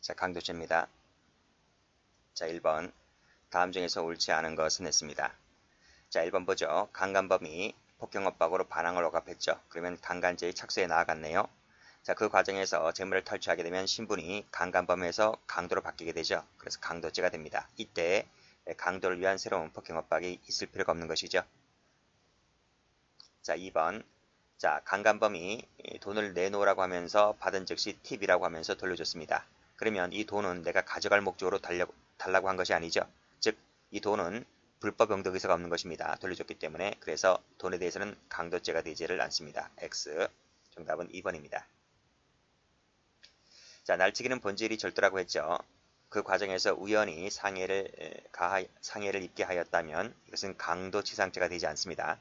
자, 강도죄입니다. 자, 1번. 다음 중에서 옳지 않은 것은 했습니다. 자, 1번 보죠. 강간범이 폭행업박으로 반항을 억압했죠. 그러면 강간죄의 착수에 나아갔네요. 자, 그 과정에서 재물을 탈취하게 되면 신분이 강간범에서 강도로 바뀌게 되죠. 그래서 강도죄가 됩니다. 이때 강도를 위한 새로운 폭행업박이 있을 필요가 없는 것이죠. 자, 2번. 자, 강간범이 돈을 내놓으라고 하면서 받은 즉시 팁이라고 하면서 돌려줬습니다. 그러면 이 돈은 내가 가져갈 목적으로 달라고 한 것이 아니죠. 즉, 이 돈은 불법 용도 의사가 없는 것입니다. 돌려줬기 때문에. 그래서 돈에 대해서는 강도죄가 되지를 않습니다. X. 정답은 2번입니다. 자, 날치기는 본질이 절도라고 했죠. 그 과정에서 우연히 상해를 입게 하였다면 이것은 강도치상죄가 되지 않습니다.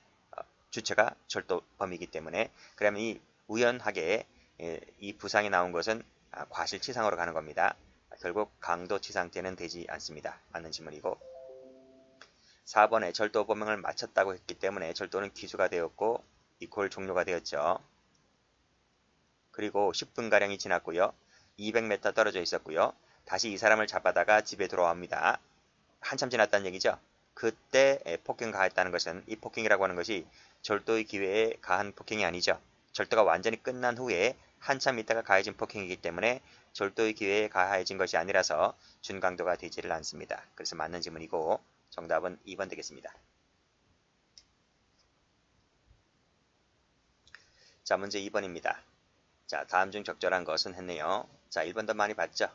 주체가 절도범이기 때문에. 그러면 이 우연하게 이 부상이 나온 것은 과실치상으로 가는 겁니다. 결국 강도치상죄는 되지 않습니다. 맞는 질문이고, 4번에 절도범행을 마쳤다고 했기 때문에 절도는 기소가 되었고 이퀄 종료가 되었죠. 그리고 10분가량이 지났고요. 200m 떨어져 있었고요. 다시 이 사람을 잡아다가 집에 돌아옵니다. 한참 지났다는 얘기죠. 그때 폭행 가했다는 것은, 이 폭행이라고 하는 것이 절도의 기회에 가한 폭행이 아니죠. 절도가 완전히 끝난 후에 한참 있다가 가해진 폭행이기 때문에 절도의 기회에 가해진 것이 아니라서 준강도가 되지를 않습니다. 그래서 맞는 질문이고 정답은 2번 되겠습니다. 자, 문제 2번입니다. 자, 다음 중 적절한 것은 했네요. 자, 1번도 많이 봤죠?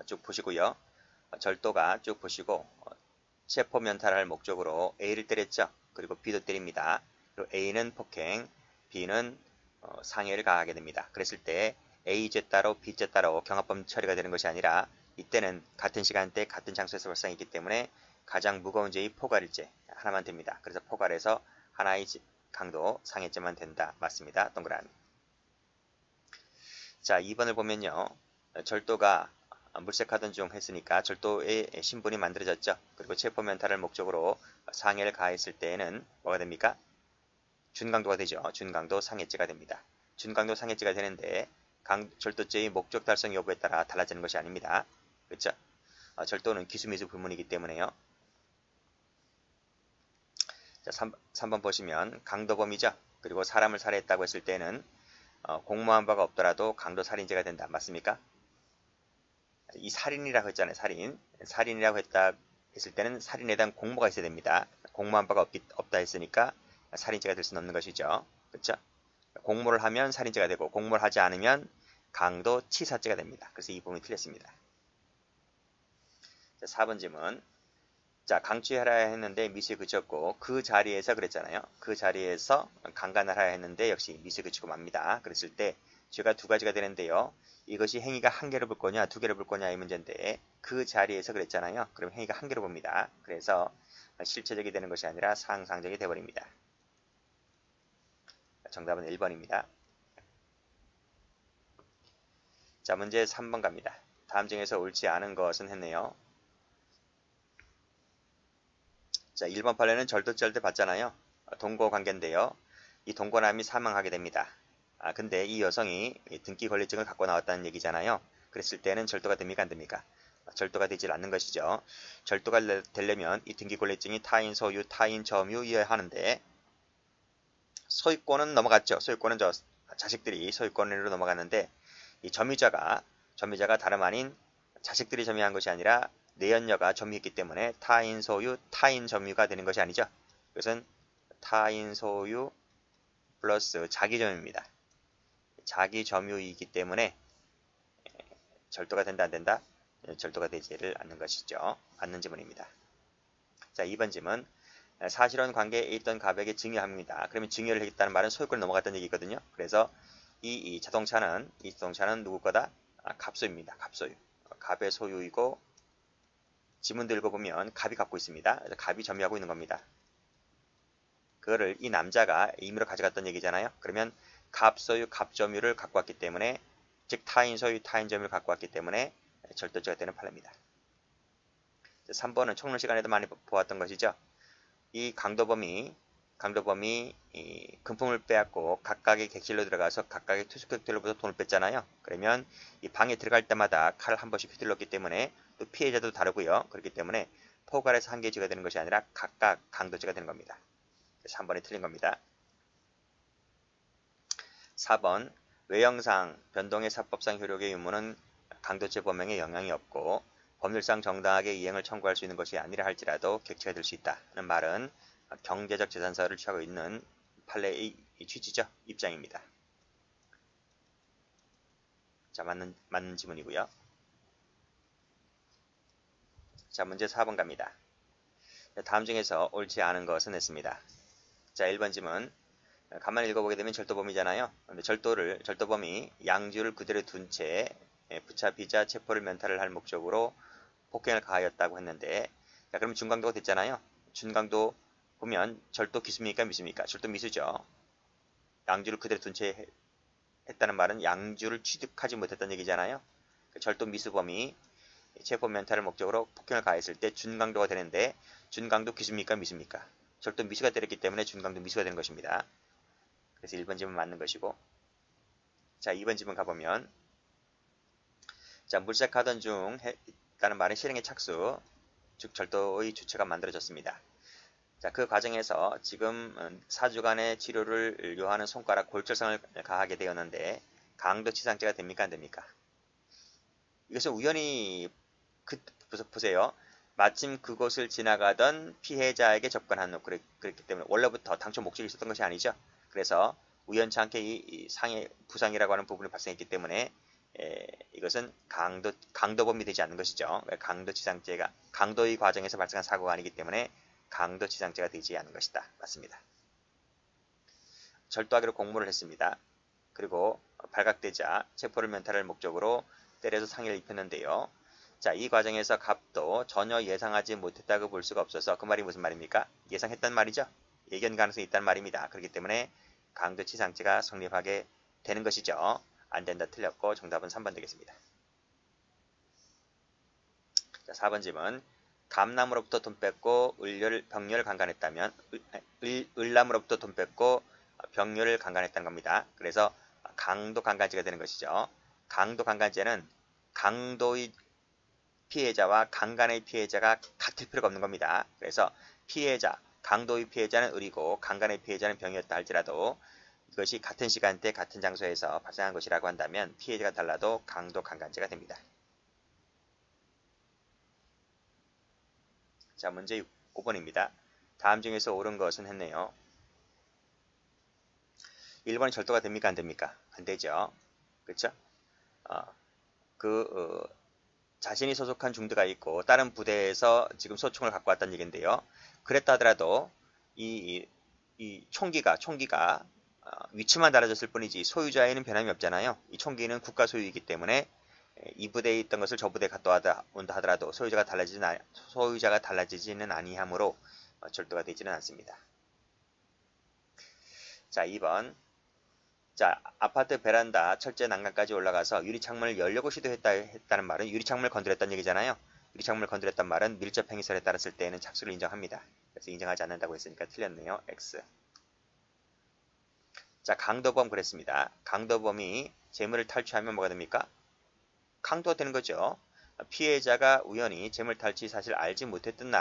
쭉 보시고요. 절도가 쭉 보시고 체포 면탈할 목적으로 A를 때렸죠. 그리고 B도 때립니다. 그리고 A는 폭행, B는 상해를 가하게 됩니다. 그랬을 때 A죄 따로 B죄 따로 경합범 처리가 되는 것이 아니라 이때는 같은 시간대 같은 장소에서 발생했기 때문에 가장 무거운 죄의 포괄죄 하나만 됩니다. 그래서 포괄해서 하나의 강도 상해죄만 된다. 맞습니다. 동그라미. 자, 2번을 보면요. 절도가 물색하던 중 했으니까 절도의 신분이 만들어졌죠. 그리고 체포면탈을 목적으로 상해를 가했을 때에는 뭐가 됩니까? 준강도가 되죠. 준강도 상해죄가 됩니다. 준강도 상해죄가 되는데 절도죄의 목적 달성 여부에 따라 달라지는 것이 아닙니다. 그렇죠? 절도는 기수미수 불문이기 때문에요. 자, 3번 보시면 강도범이죠. 그리고 사람을 살해했다고 했을 때는 공모한 바가 없더라도 강도살인죄가 된다. 맞습니까? 이 살인이라고 했잖아요. 살인이라고 했을 때는 살인에 대한 공모가 있어야 됩니다. 공모한 바가 없다 했으니까 살인죄가 될 수는 없는 것이죠. 그렇죠? 공모를 하면 살인죄가 되고 공모를 하지 않으면 강도치사죄가 됩니다. 그래서 이 부분이 틀렸습니다. 자, 4번 질문. 자, 강취하라 했는데 미수에 그쳤고 그 자리에서 그랬잖아요. 그 자리에서 강간을 하라 했는데 역시 미수에 그치고 맙니다. 그랬을 때 죄가 두 가지가 되는데요. 이것이 행위가 한 개를 볼 거냐 두 개를 볼 거냐 이 문제인데 그 자리에서 그랬잖아요. 그럼 행위가 한 개를 봅니다. 그래서 실체적이 되는 것이 아니라 상상적이 되어버립니다. 정답은 1번입니다. 자, 문제 3번 갑니다. 다음 중에서 옳지 않은 것은 했네요. 자, 1번 판례는 절도죄를 봤잖아요. 동거관계인데요. 이 동거남이 사망하게 됩니다. 근데 이 여성이 등기 권리증을 갖고 나왔다는 얘기잖아요. 그랬을 때는 절도가 됩니까? 안 됩니까? 절도가 되질 않는 것이죠. 절도가 되려면 이 등기 권리증이 타인 소유, 타인 점유여야 하는데 소유권은 넘어갔죠. 소유권은 자식들이 소유권으로 넘어갔는데 이 점유자가 다름 아닌 자식들이 점유한 것이 아니라 내연녀가 점유했기 때문에 타인 소유, 타인 점유가 되는 것이 아니죠. 이것은 타인 소유 플러스 자기 점유입니다. 자기 점유이기 때문에 절도가 된다 안 된다? 절도가 되지를 않는 것이죠. 맞는 지문입니다. 자, 2번 질문. 사실혼 관계에 있던 갑에게 증여합니다. 그러면 증여를 했다는 말은 소유권을 넘어갔다는 얘기거든요. 그래서 이 자동차는 누구 거다? 갑소유입니다. 갑소유. 갑의 소유이고 지문도 읽어보면 갑이 갖고 있습니다. 그래서 갑이 점유하고 있는 겁니다. 그거를 이 남자가 임의로 가져갔던 얘기잖아요. 그러면 갑소유, 갑점유를 갖고 왔기 때문에 즉 타인 소유, 타인 점유를 갖고 왔기 때문에 절도죄가 되는 판례입니다. 3번은 총론 시간에도 많이 보았던 것이죠. 이 강도범이 강도범이 이 금품을 빼앗고 각각의 객실로 들어가서 각각의 투숙객들로부터 돈을 뺐잖아요. 그러면 이 방에 들어갈 때마다 칼을 한 번씩 휘둘렀기 때문에 또 피해자도 다르고요. 그렇기 때문에 포괄해서 한 개죄가 되는 것이 아니라 각각 강도죄가 되는 겁니다. 그래서 한 번에 틀린 겁니다. 4번 외형상 변동의 사법상 효력의 유무는 강도죄 범행에 영향이 없고 법률상 정당하게 이행을 청구할 수 있는 것이 아니라 할지라도 객체가 될 수 있다는 말은 경제적 재산사를 취하고 있는 판례의 취지죠. 입장입니다. 자, 맞는 지문이고요. 자, 문제 4번 갑니다. 다음 중에서 옳지 않은 것은 했습니다. 자, 1번 지문. 가만히 읽어보게 되면 절도범이잖아요. 근데 절도범이 양주를 그대로 둔 채 부차 비자 체포를 면탈을 할 목적으로 폭행을 가하였다고 했는데, 자, 그러면 준강도가 됐잖아요. 준강도 보면 절도 기수입니까 미수입니까? 절도 미수죠. 양주를 그대로 둔 채 했다는 말은 양주를 취득하지 못했다는 얘기잖아요. 절도 미수범이 체포 면탈을 목적으로 폭행을 가했을 때 준강도가 되는데, 준강도 기수입니까 미수입니까? 절도 미수가 때렸기 때문에 준강도 미수가 되는 것입니다. 그래서 1번 지문 맞는 것이고, 자, 2번 지문 가보면, 자, 물색하던 중 했다는 말은 실행의 착수, 즉 절도의 주체가 만들어졌습니다. 자, 그 과정에서 지금 4주간의 치료를 요하는 손가락 골절성을 가하게 되었는데 강도치상죄가 됩니까 안 됩니까? 이것은 우연히 보세요. 마침 그곳을 지나가던 피해자에게 접근한 후 그랬기 때문에 원래부터 당초 목적이 있었던 것이 아니죠. 그래서 우연치 않게 이 상해 부상이라고 하는 부분이 발생했기 때문에 이것은 강도범이 되지 않는 것이죠. 강도치상죄가 강도의 과정에서 발생한 사고가 아니기 때문에 강도치상죄가 되지 않는 것이다. 맞습니다. 절도하기로 공모를 했습니다. 그리고 발각되자 체포를 면탈할 목적으로 때려서 상해를 입혔는데요. 자, 이 과정에서 갑도 전혀 예상하지 못했다고 볼 수가 없어서 그 말이 무슨 말입니까? 예상했단 말이죠. 예견 가능성이 있다는 말입니다. 그렇기 때문에 강도치상죄가 성립하게 되는 것이죠. 안 된다 틀렸고 정답은 3번 되겠습니다. 자, 4번 질문. 감남으로부터 돈 뺏고 병렬을 강간했다면 을남으로부터 돈 뺏고 병렬을 강간했다는 겁니다. 그래서 강도 강간죄가 되는 것이죠. 강도 강간죄는 강도의 피해자와 강간의 피해자가 같을 필요가 없는 겁니다. 그래서 피해자, 강도의 피해자는 을이고 강간의 피해자는 병이었다 할지라도 이것이 같은 시간대 같은 장소에서 발생한 것이라고 한다면 피해자가 달라도 강도 강간죄가 됩니다. 자, 문제 5번입니다. 다음 중에서 옳은 것은 했네요. 1번이 절도가 됩니까 안 됩니까? 안 되죠. 그렇죠? 자신이 소속한 중대가 있고 다른 부대에서 지금 소총을 갖고 왔다는 얘기인데요. 그랬다 하더라도 이 총기가 위치만 달라졌을 뿐이지 소유자에는 변함이 없잖아요. 이 총기는 국가 소유이기 때문에 이 부대에 있던 것을 저 부대에 갔다 온다 하더라도 소유자가 달라지지는 아니하므로 절도가 되지는 않습니다. 자, 2번. 자, 아파트 베란다 철제 난간까지 올라가서 유리창문을 열려고 시도했다는 말은 유리창문을 건드렸다는 얘기잖아요. 유리창문을 건드렸단 말은 밀접 행위설에 따랐을 때에는 착수를 인정합니다. 그래서 인정하지 않는다고 했으니까 틀렸네요. X. 자, 강도범 그랬습니다. 강도범이 재물을 탈취하면 뭐가 됩니까? 강도가 되는 거죠. 피해자가 우연히 재물 탈취 사실 알지 못했든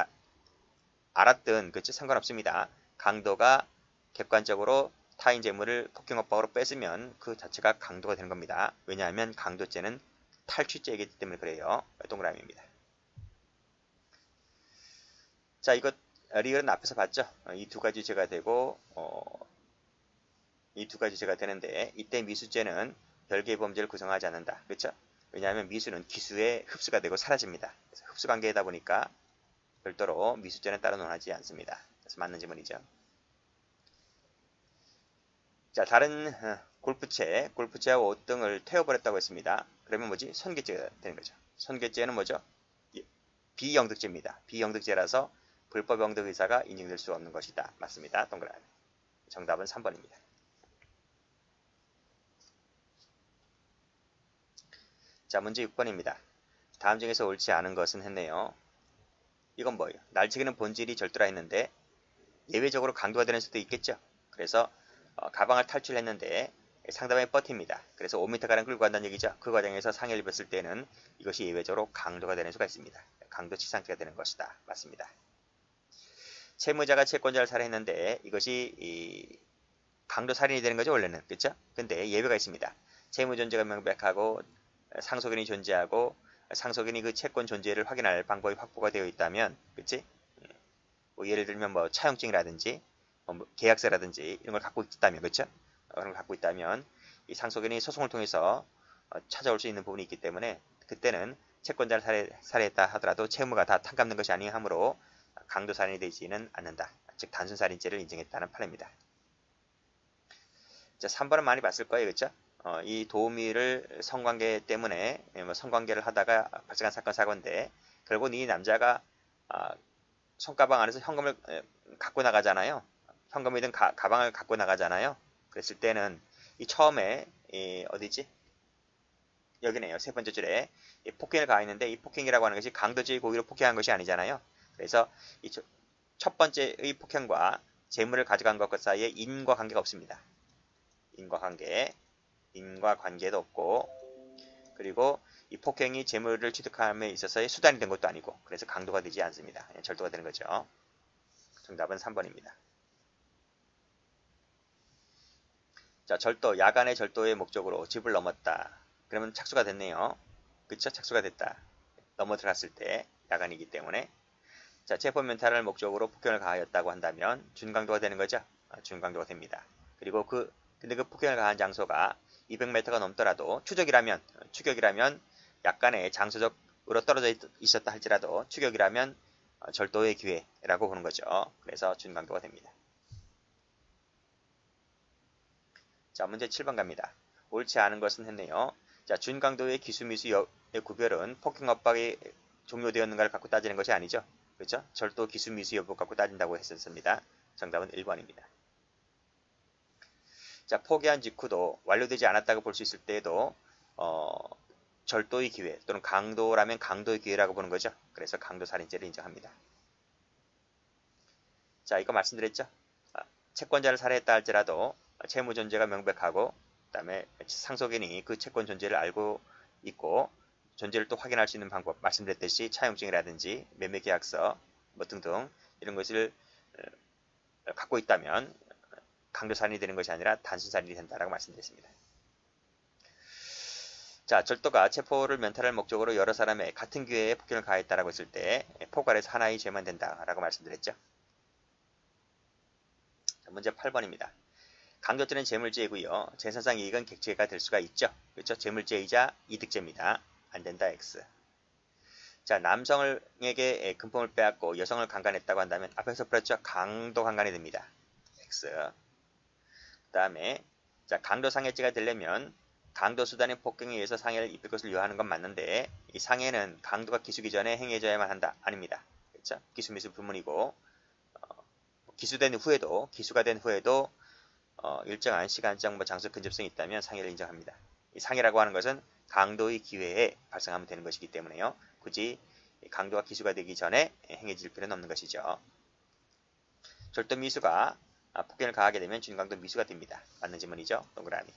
알았든 그치 상관없습니다. 강도가 객관적으로 타인 재물을 폭행업박으로 뺏으면 그 자체가 강도가 되는 겁니다. 왜냐하면 강도죄는 탈취죄이기 때문에 그래요. 동그라미입니다. 자, 이거 리을은 앞에서 봤죠? 이 두 가지 죄가 되고 이 두 가지 죄가 되는데 이때 미수죄는 별개의 범죄를 구성하지 않는다. 그렇죠? 왜냐하면 미수는 기수에 흡수가 되고 사라집니다. 그래서 흡수관계이다 보니까 별도로 미수죄는 따로 논하지 않습니다. 그래서 맞는 지문이죠. 자, 다른 골프채와 옷 등을 태워버렸다고 했습니다. 그러면 뭐지? 손괴죄가 되는 거죠. 손괴죄는 뭐죠? 비영득죄입니다. 비영득죄라서 불법 영득 의사가 인정될 수 없는 것이다. 맞습니다. 동그라미. 정답은 3번입니다. 자, 문제 6번입니다. 다음 중에서 옳지 않은 것은 했네요. 이건 뭐예요? 날치기는 본질이 절도라 했는데 예외적으로 강도가 되는 수도 있겠죠. 그래서 가방을 탈출했는데 상대방이 버팁니다. 그래서 5m가량 끌고 간다는 얘기죠. 그 과정에서 상해를 입었을 때는 이것이 예외적으로 강도가 되는 수가 있습니다. 강도치상죄가 되는 것이다. 맞습니다. 채무자가 채권자를 살해했는데 이것이 강도살인이 되는 거죠. 원래는. 그렇죠? 근데 예외가 있습니다. 채무 존재가 명백하고 상속인이 존재하고 상속인이 그 채권 존재를 확인할 방법이 확보가 되어 있다면, 그치? 뭐 예를 들면 뭐 차용증이라든지 뭐 계약서라든지 이런 걸 갖고 있다면, 그렇죠? 그런 걸 갖고 있다면 이 상속인이 소송을 통해서 찾아올 수 있는 부분이 있기 때문에 그때는 채권자를 살해했다 하더라도 채무가 다 탕감된 것이 아니하므로 강도살인이 되지는 않는다. 즉 단순살인죄를 인정했다는 판례입니다. 자, 3번은 많이 봤을 거예요. 그렇죠? 이 도우미를 성관계 때문에 성관계를 하다가 발생한 사건 사고인데 결국 이 남자가 손가방 안에서 현금을 갖고 나가잖아요. 현금이든 가방을 갖고 나가잖아요. 그랬을 때는 이 처음에 어디지? 여기네요. 세 번째 줄에 폭행을 가했는데 이 폭행이라고 하는 것이 강도적인 고의로 폭행한 것이 아니잖아요. 그래서 이 첫 번째의 폭행과 재물을 가져간 것과 사이에 인과관계가 없습니다. 인과관계도 없고 그리고 이 폭행이 재물을 취득함에 있어서의 수단이 된 것도 아니고 그래서 강도가 되지 않습니다. 그냥 절도가 되는 거죠. 정답은 3번입니다. 자, 절도, 야간의 절도의 목적으로 집을 넘었다. 그러면 착수가 됐네요. 그쵸? 착수가 됐다. 넘어 들어갔을 때 야간이기 때문에 자, 체포면탈을 목적으로 폭행을 가하였다고 한다면 준강도가 되는 거죠. 준강도가 됩니다. 그리고 근데 그 폭행을 가한 장소가 200m가 넘더라도 추격이라면 약간의 장소적으로 떨어져 있었다 할지라도 추격이라면 절도의 기회라고 보는 거죠. 그래서 준강도가 됩니다. 자, 문제 7번 갑니다. 옳지 않은 것은 했네요. 자, 준강도의 기수미수의 구별은 폭행 협박이 종료되었는가를 갖고 따지는 것이 아니죠. 그렇죠? 절도 기수미수 여부 갖고 따진다고 했었습니다. 정답은 1번입니다. 자, 포기한 직후도 완료되지 않았다고 볼 수 있을 때에도 절도의 기회 또는 강도라면 강도의 기회라고 보는 거죠. 그래서 강도살인죄를 인정합니다. 자, 이거 말씀드렸죠. 채권자를 살해했다 할지라도 채무 존재가 명백하고 그다음에 상속인이 그 채권 존재를 알고 있고 존재를 또 확인할 수 있는 방법 말씀드렸듯이 차용증이라든지 매매계약서 뭐 등등 이런 것을 갖고 있다면 강도살인이 되는 것이 아니라 단순살인이 된다라고 말씀드렸습니다. 자, 절도가 체포를 면탈할 목적으로 여러 사람의 같은 기회에 폭행을 가했다라고 했을 때 포괄해서 하나의 죄만 된다라고 말씀드렸죠. 자, 문제 8번입니다. 강도죄는 재물죄이고요. 재산상 이익은 객체가 될 수가 있죠. 그렇죠? 재물죄이자 이득죄입니다. 안 된다 X. 자, 남성에게 금품을 빼앗고 여성을 강간했다고 한다면 앞에서 풀었죠. 강도 강간이 됩니다. X. 그 다음에 자, 강도 상해죄가 되려면 강도 수단의 폭행에 의해서 상해를 입힐 것을 요하는 건 맞는데 이 상해는 강도가 기수기 전에 행해져야만 한다. 아닙니다. 그렇죠? 기수미수 불문이고 기수가 된 후에도 일정한 시간적 장소 근접성이 있다면 상해를 인정합니다. 이 상해라고 하는 것은 강도의 기회에 발생하면 되는 것이기 때문에요. 굳이 강도가 기수가 되기 전에 행해질 필요는 없는 것이죠. 절도 미수가 폭행을 가하게 되면 준강도 미수가 됩니다. 맞는 질문이죠. 동그라미.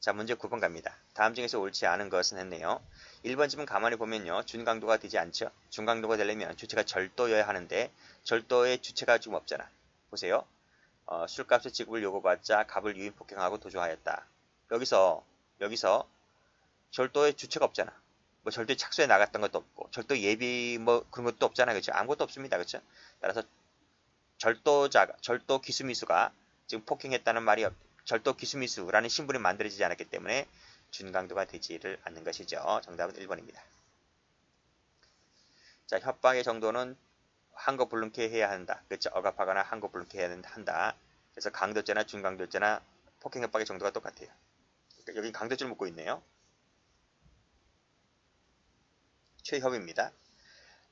자, 문제 9번 갑니다. 다음 중에서 옳지 않은 것은 했네요. 1번 집은 가만히 보면요. 준강도가 되지 않죠. 준강도가 되려면 주체가 절도여야 하는데 절도의 주체가 지금 없잖아. 보세요. 술값의 지급을 요구받자 갑을 유인 폭행하고 도주하였다. 여기서 절도의 주체가 없잖아. 뭐 절도에 착수해 나갔던 것도 없고 절도 예비 뭐 그런 것도 없잖아. 그렇죠? 아무것도 없습니다. 그렇죠? 따라서 절도 기수미수가 지금 폭행했다는 말이 절도 기수미수라는 신분이 만들어지지 않았기 때문에 준강도가 되지를 않는 것이죠. 정답은 1번입니다. 자, 협박의 정도는 한거 불능케 해야 한다. 그렇죠? 억압하거나 한거 불능케 해야 한다. 그래서 강도죄나 준강도죄나 폭행 협박의 정도가 똑같아요. 그러니까 여기 강도죄를 묻고 있네요. 최협입니다.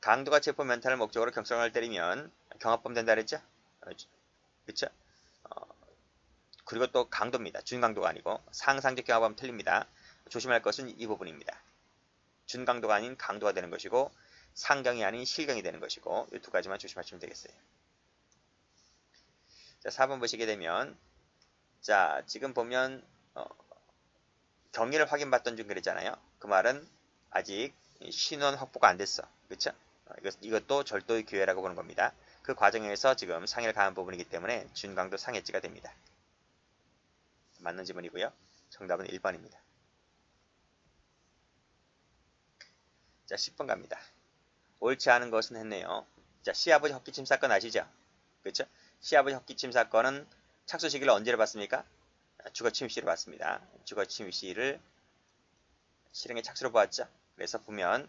강도가 체포 면탈을 목적으로 경성을 때리면 경합범 된다 그랬죠? 그렇죠? 그리고 또 강도입니다. 준강도가 아니고 상상적 경합하면 틀립니다. 조심할 것은 이 부분입니다. 준강도가 아닌 강도가 되는 것이고 상경이 아닌 실경이 되는 것이고 이 두 가지만 조심하시면 되겠어요. 자, 4번 보시게 되면 자, 지금 보면 경위를 확인받던 중 그랬잖아요. 그 말은 아직 신원 확보가 안 됐어. 그렇죠? 이것도 절도의 기회라고 보는 겁니다. 그 과정에서 지금 상해를 가한 부분이기 때문에 준강도 상해죄가 됩니다. 맞는 지문이고요. 정답은 1번입니다. 자, 10번 갑니다. 옳지 않은 것은 했네요. 자, 시아버지 헛기침 사건 아시죠? 그렇죠? 시아버지 헛기침 사건은 착수 시기를 언제로 봤습니까? 주거침입 시로 봤습니다. 주거침입 시를 실행의 착수로 보았죠. 그래서 보면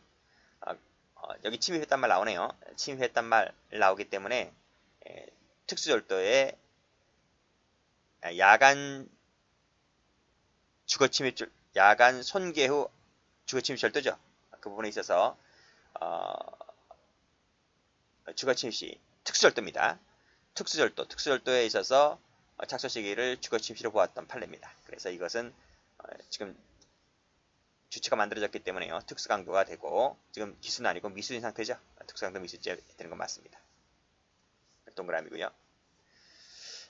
여기 침입했단 말 나오네요. 침입했단 말 나오기 때문에 특수절도에 야간 주거침입, 야간 손괴 후 주거침입 절도죠. 그 부분에 있어서 주거침입 시 특수절도입니다. 특수절도에 있어서 착수 시기를 주거침입 시로 보았던 판례입니다. 그래서 이것은 지금 주체가 만들어졌기 때문에요. 특수강도가 되고 지금 기수는 아니고 미수인 상태죠. 특수강도 미수죄 되는 건 맞습니다. 동그라미고요.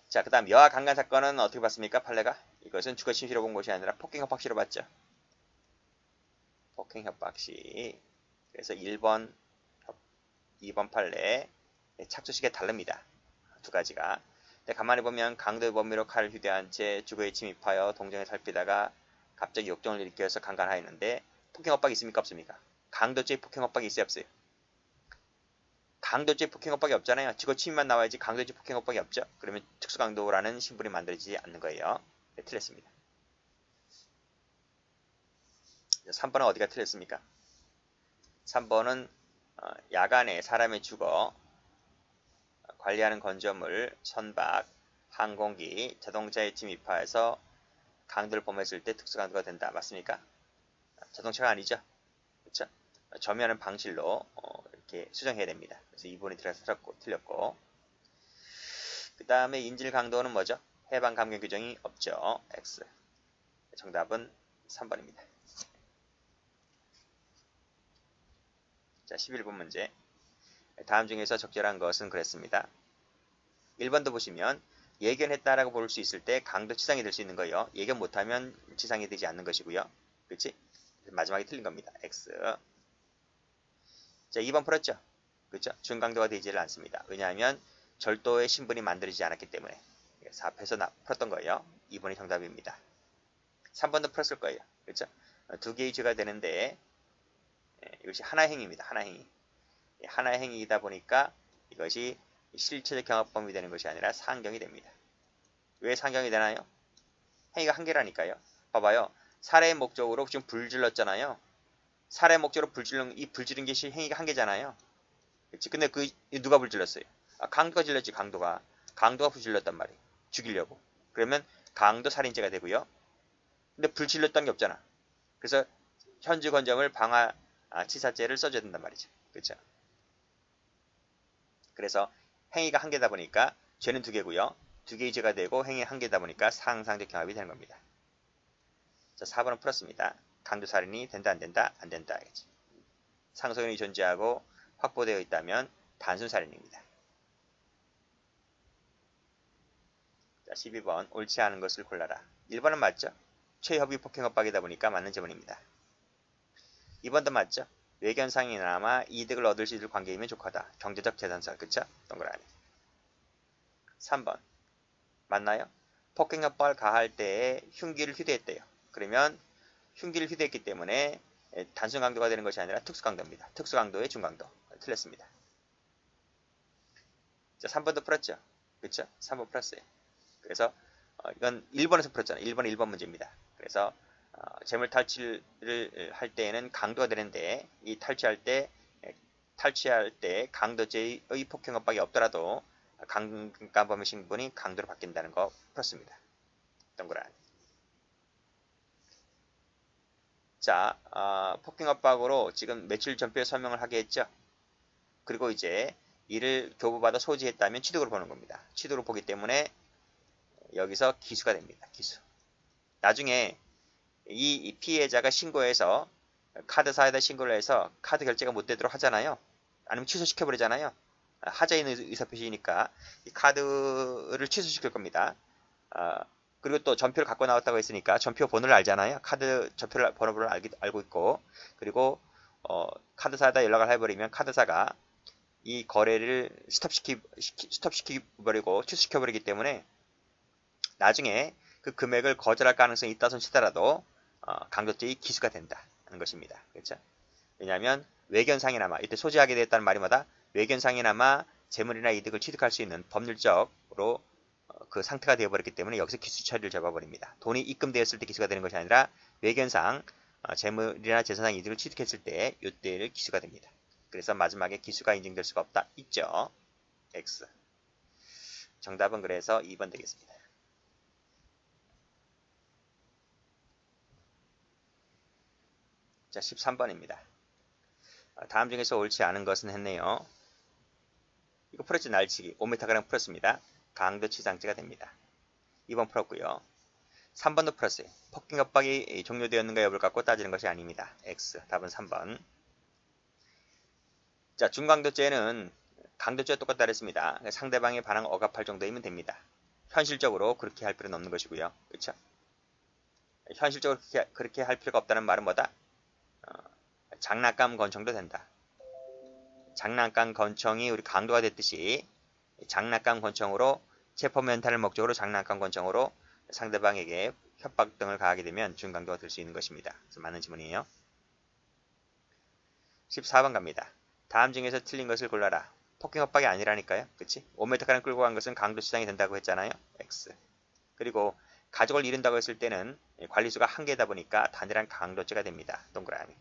자, 그 다음 여아 강간 사건은 어떻게 봤습니까? 판례가 이것은 주거침입시로 본 것이 아니라 폭행협박시로 봤죠. 폭행협박시. 그래서 1번, 2번 판례 착수 시기가 다릅니다. 두 가지가. 근데 가만히 보면 강도의 범위로 칼을 휴대한 채 주거에 침입하여 동정에 살피다가 갑자기 역정을 일으켜서 강간하였는데 폭행협박이 있습니까? 없습니까? 강도죄 폭행협박이 있어요? 없어요? 강도죄 폭행협박이 없잖아요. 주거침입만 나와야지 강도죄 폭행협박이 없죠. 그러면 특수강도라는 신분이 만들어지지 않는 거예요. 네, 틀렸습니다. 3번은 어디가 틀렸습니까? 3번은 야간에 사람의 주거, 관리하는 건조물, 선박, 항공기, 자동차에 침입하여서 강도를 범했을 때 특수강도가 된다. 맞습니까? 자동차가 아니죠. 그렇죠? 점유하는 방실로 이렇게 수정해야 됩니다. 그래서 2번이 틀렸고 그 다음에 인질 강도는 뭐죠? 해방 감경 규정이 없죠. X. 정답은 3번입니다. 자, 11번 문제. 다음 중에서 적절한 것은 그랬습니다. 1번도 보시면 예견했다라고 볼 수 있을 때 강도 치상이 될 수 있는 거예요. 예견 못하면 치상이 되지 않는 것이고요. 그렇지? 마지막에 틀린 겁니다. X. 자, 2번 풀었죠? 그렇죠? 준강도가 되지를 않습니다. 왜냐하면 절도의 신분이 만들어지지 않았기 때문에 4패에서 풀었던 거예요. 2번이 정답입니다. 3번도 풀었을 거예요. 그렇죠? 두 개의 죄가 되는데 이것이 하나의 행위입니다. 하나의 행위. 하나의 행위이다 보니까 이것이 실체적 경합 범위 되는 것이 아니라 상경이 됩니다. 왜 상경이 되나요? 행위가 한 개라니까요. 봐봐요. 살해의 목적으로 지금 불 질렀잖아요. 살해 목적으로 불 지른 게 행위가 한 개잖아요. 그치? 근데 누가 불 질렀어요? 강도가 질렀지. 강도가 불 질렀단 말이에요. 죽이려고. 그러면 강도 살인죄가 되고요. 근데 불 질렀다는 게 없잖아. 그래서 현주 건점을 방화 치사죄를 써줘야 된단 말이죠. 그렇죠? 그래서 행위가 한 개다 보니까 죄는 두 개고요. 두 개의 죄가 되고 행위 한 개다 보니까 상상적 경합이 되는 겁니다. 자, 4번은 풀었습니다. 강도살인이 된다 안 된다? 안 된다. 알겠지? 상소연이 존재하고 확보되어 있다면 단순살인입니다. 자, 12번 옳지 않은 것을 골라라. 1번은 맞죠? 최협의 폭행협박이다 보니까 맞는 질문입니다. 2번도 맞죠? 외견상이나마 이득을 얻을 수 있을 관계이면 족하다. 경제적 재산설. 그쵸? 동그라미. 3번 맞나요? 폭행협박을 가할 때에 흉기를 휴대했대요. 그러면 흉기를 휴대했기 때문에 단순 강도가 되는 것이 아니라 특수 강도입니다. 특수 강도의 중강도. 틀렸습니다. 자, 3번도 풀었죠? 그쵸? 3번 풀었어요. 그래서 이건 1번에서 풀었잖아요. 1번 문제입니다. 그래서 재물 탈취를 할 때에는 강도가 되는데 이 탈취할 때 강도죄의 폭행협박이 없더라도 강간범의 신분이 강도로 바뀐다는 거 풀었습니다. 동그라미. 자, 폭행협박으로 지금 며칠 전표에 설명을 하게 했죠. 그리고 이제 이를 교부받아 소지했다면 취득으로 보는 겁니다. 취득으로 보기 때문에 여기서 기수가 됩니다. 기수. 나중에 이 피해자가 신고해서 카드사에다 신고를 해서 카드 결제가 못 되도록 하잖아요. 아니면 취소시켜버리잖아요. 하자인 의사표시니까 이 카드를 취소시킬 겁니다. 그리고 또 전표를 갖고 나왔다고 했으니까 전표 번호를 알잖아요. 카드 전표 번호를 알고 있고, 그리고 카드사에다 연락을 해버리면 카드사가 이 거래를 스톱시켜버리고 취소시켜버리기 때문에 나중에 그 금액을 거절할 가능성이 있다 손 치더라도 강도죄의 기수가 된다는 것입니다. 그렇죠? 왜냐하면 외견상이나마, 이때 소지하게 됐다는 말이 뭐다? 외견상이나마 재물이나 이득을 취득할 수 있는 법률적으로 그 상태가 되어버렸기 때문에 여기서 기수 처리를 잡아버립니다. 돈이 입금되었을 때 기수가 되는 것이 아니라 외견상 재물이나 재산상 이득을 취득했을 때 이때를 기수가 됩니다. 그래서 마지막에 기수가 인정될 수가 없다. 있죠. X. 정답은 그래서 2번 되겠습니다. 자, 13번입니다. 다음 중에서 옳지 않은 것은 했네요. 이거 풀었지, 날치기. 5m가량 풀었습니다. 강도치상죄가 됩니다. 2번 풀었고요. 3번도 풀었어요. 폭행 협박이 종료되었는가 여부를 갖고 따지는 것이 아닙니다. X. 답은 3번. 자, 중강도죄는 강도죄와 똑같다 그랬습니다. 상대방의 반항 억압할 정도이면 됩니다. 현실적으로 그렇게 할 필요는 없는 것이고요. 그렇죠? 현실적으로 그렇게 할 필요가 없다는 말은 뭐다? 장난감 권총도 된다. 장난감 권총이 우리 강도가 됐듯이 장난감 권총으로 체포면탈을 목적으로 장난감 권총으로 상대방에게 협박 등을 가하게 되면 중강도가 될 수 있는 것입니다. 그래서 맞는 지문이에요. 14번 갑니다. 다음 중에서 틀린 것을 골라라. 폭행 협박이 아니라니까요. 그치? 5m가량 끌고 간 것은 강도치상이 된다고 했잖아요. X. 그리고 가족을 잃은다고 했을 때는 관리수가 한개다 보니까 단일한 강도죄가 됩니다. 동그라미.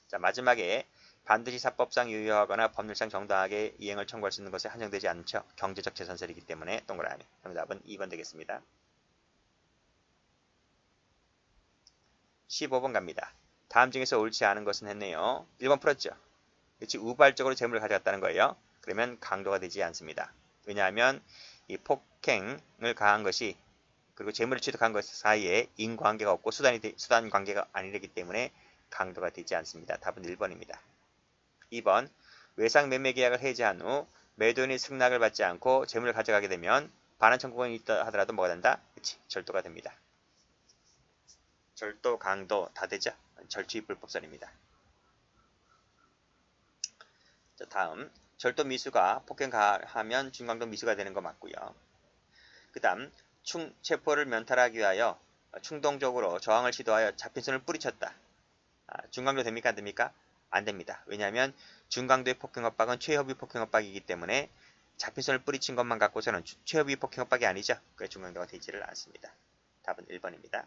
자, 마지막에 반드시 사법상 유효하거나 법률상 정당하게 이행을 청구할 수 있는 것에 한정되지 않죠. 경제적 재산설이기 때문에 동그라미. 정답은 2번 되겠습니다. 15번 갑니다. 다음 중에서 옳지 않은 것은 했네요. 1번 풀었죠. 그렇지, 우발적으로 재물을 가져갔다는 거예요. 그러면 강도가 되지 않습니다. 왜냐하면 이 폭행을 가한 것이 그리고 재물을 취득한 것 사이에 인관계가 없고 수단 관계가 아니기 때문에 강도가 되지 않습니다. 답은 1번입니다. 2번, 외상 매매 계약을 해지한 후 매도인이 승낙을 받지 않고 재물을 가져가게 되면 반환 청구권이 있다 하더라도 뭐가 된다? 그치, 절도가 됩니다. 절도, 강도 다 되죠? 절취 불법설입니다. 자, 다음, 절도 미수가 폭행 가하면 중강도 미수가 되는 거 맞고요. 그 다음, 체포를 면탈하기 위하여 충동적으로 저항을 시도하여 잡힌 손을 뿌리쳤다. 중강도 됩니까? 안 됩니까? 안 됩니다. 왜냐하면 중강도의 폭행협박은 최협의 폭행협박이기 때문에 잡힌 손을 뿌리친 것만 갖고서는 최협의 폭행협박이 아니죠. 그래서 중강도가 되지를 않습니다. 답은 1번입니다.